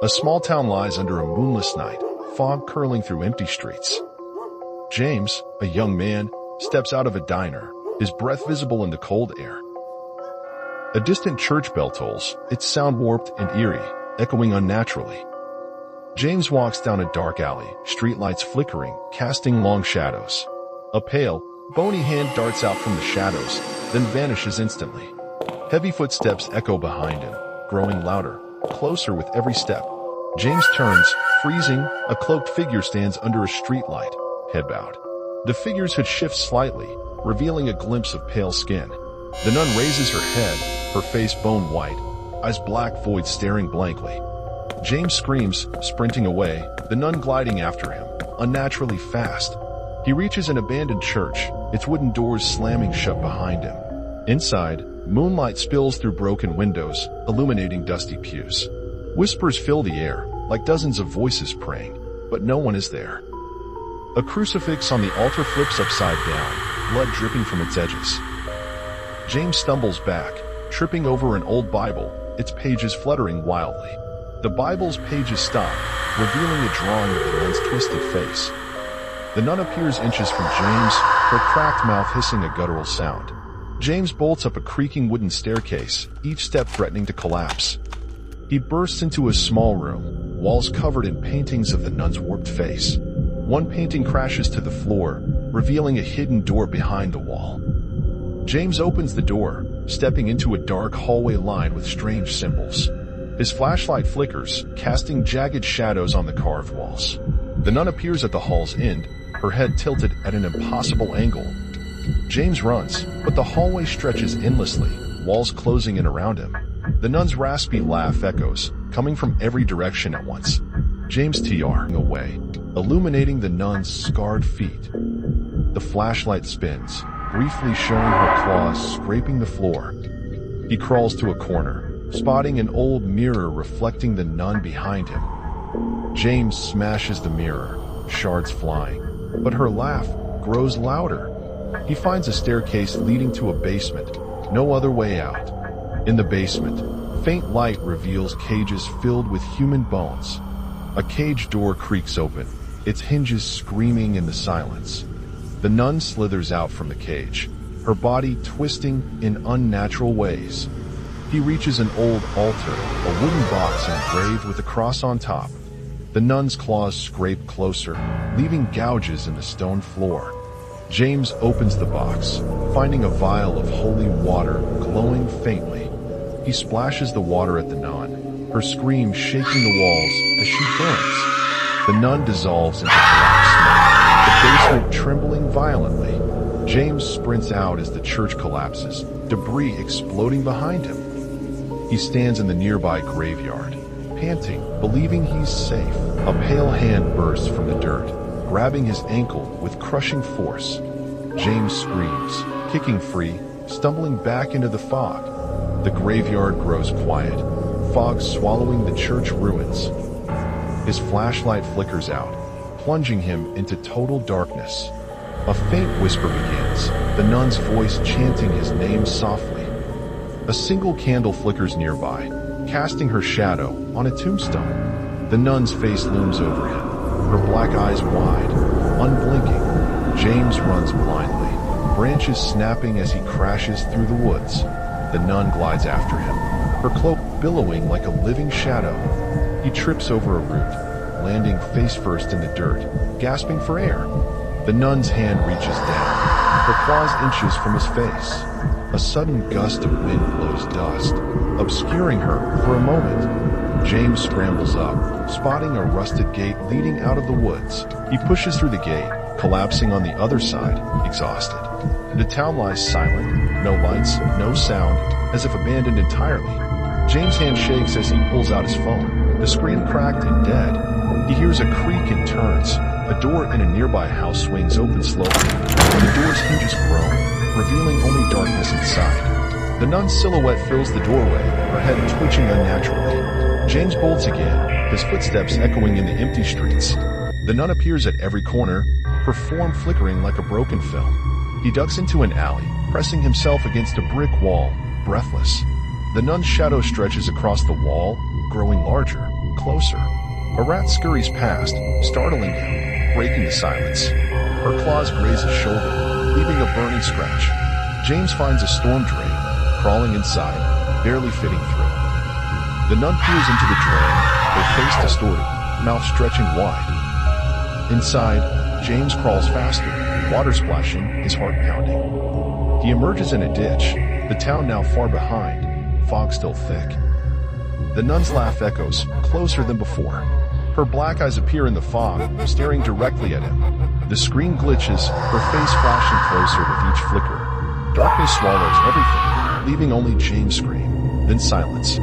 A small town lies under a moonless night, fog curling through empty streets. James, a young man, steps out of a diner, his breath visible in the cold air. A distant church bell tolls, its sound warped and eerie, echoing unnaturally. James walks down a dark alley, streetlights flickering, casting long shadows. A pale, bony hand darts out from the shadows, then vanishes instantly. Heavy footsteps echo behind him, growing louder, closer with every step. James turns, freezing. A cloaked figure stands under a streetlight, head bowed. The figure's hood shifts slightly, revealing a glimpse of pale skin. The nun raises her head, her face bone white, eyes black void staring blankly. James screams, sprinting away, the nun gliding after him, unnaturally fast. He reaches an abandoned church, its wooden doors slamming shut behind him. Inside, moonlight spills through broken windows, illuminating dusty pews. Whispers fill the air, like dozens of voices praying, but no one is there. A crucifix on the altar flips upside down, blood dripping from its edges. James stumbles back, tripping over an old Bible, its pages fluttering wildly. The Bible's pages stop, revealing a drawing of the nun's twisted face. The nun appears inches from James, her cracked mouth hissing a guttural sound. James bolts up a creaking wooden staircase, each step threatening to collapse. He bursts into a small room, walls covered in paintings of the nun's warped face. One painting crashes to the floor, revealing a hidden door behind the wall. James opens the door, stepping into a dark hallway lined with strange symbols. His flashlight flickers, casting jagged shadows on the carved walls. The nun appears at the hall's end, her head tilted at an impossible angle. James runs, but the hallway stretches endlessly, walls closing in around him. The nun's raspy laugh echoes, coming from every direction at once. James TR away, illuminating the nun's scarred feet. The flashlight spins, briefly showing her claws scraping the floor. He crawls to a corner, spotting an old mirror reflecting the nun behind him. James smashes the mirror, shards flying, but her laugh grows louder. He finds a staircase leading to a basement, no other way out. In the basement, faint light reveals cages filled with human bones. A cage door creaks open, its hinges screaming in the silence. The nun slithers out from the cage, her body twisting in unnatural ways. He reaches an old altar, a wooden box engraved with a cross on top. The nun's claws scrape closer, leaving gouges in the stone floor. James opens the box, finding a vial of holy water glowing faintly. He splashes the water at the nun, her scream shaking the walls as she burns. The nun dissolves into black smoke, the basement trembling violently. James sprints out as the church collapses, debris exploding behind him. He stands in the nearby graveyard, panting, believing he's safe. A pale hand bursts from the dirt, grabbing his ankle with crushing force. James screams, kicking free, stumbling back into the fog. The graveyard grows quiet, fog swallowing the church ruins. His flashlight flickers out, plunging him into total darkness. A faint whisper begins, the nun's voice chanting his name softly. A single candle flickers nearby, casting her shadow on a tombstone. The nun's face looms over him, her black eyes wide, unblinking. James runs blindly, branches snapping as he crashes through the woods. The nun glides after him, her cloak billowing like a living shadow. He trips over a root, landing face first in the dirt, gasping for air. The nun's hand reaches down, her claws inches from his face. A sudden gust of wind blows dust, obscuring her for a moment. James scrambles up, spotting a rusted gate leading out of the woods. He pushes through the gate, collapsing on the other side, exhausted. The town lies silent, no lights, no sound, as if abandoned entirely. James' hand shakes as he pulls out his phone. The screen cracked and dead. He hears a creak and turns. A door in a nearby house swings open slowly, and the door's hinges groan, revealing only darkness inside. The nun's silhouette fills the doorway, her head twitching unnaturally. James bolts again, his footsteps echoing in the empty streets. The nun appears at every corner, her form flickering like a broken film. He ducks into an alley, pressing himself against a brick wall, breathless. The nun's shadow stretches across the wall, growing larger, closer. A rat scurries past, startling him, breaking the silence. Her claws graze his shoulder, leaving a burning scratch. James finds a storm drain, crawling inside, barely fitting through. The nun peers into the drain, her face distorted, mouth stretching wide. Inside, James crawls faster, water splashing, his heart pounding. He emerges in a ditch, the town now far behind, fog still thick. The nun's laugh echoes, closer than before. Her black eyes appear in the fog, staring directly at him. The screen glitches, her face flashing closer with each flicker. Darkness swallows everything, leaving only James' scream, then silence.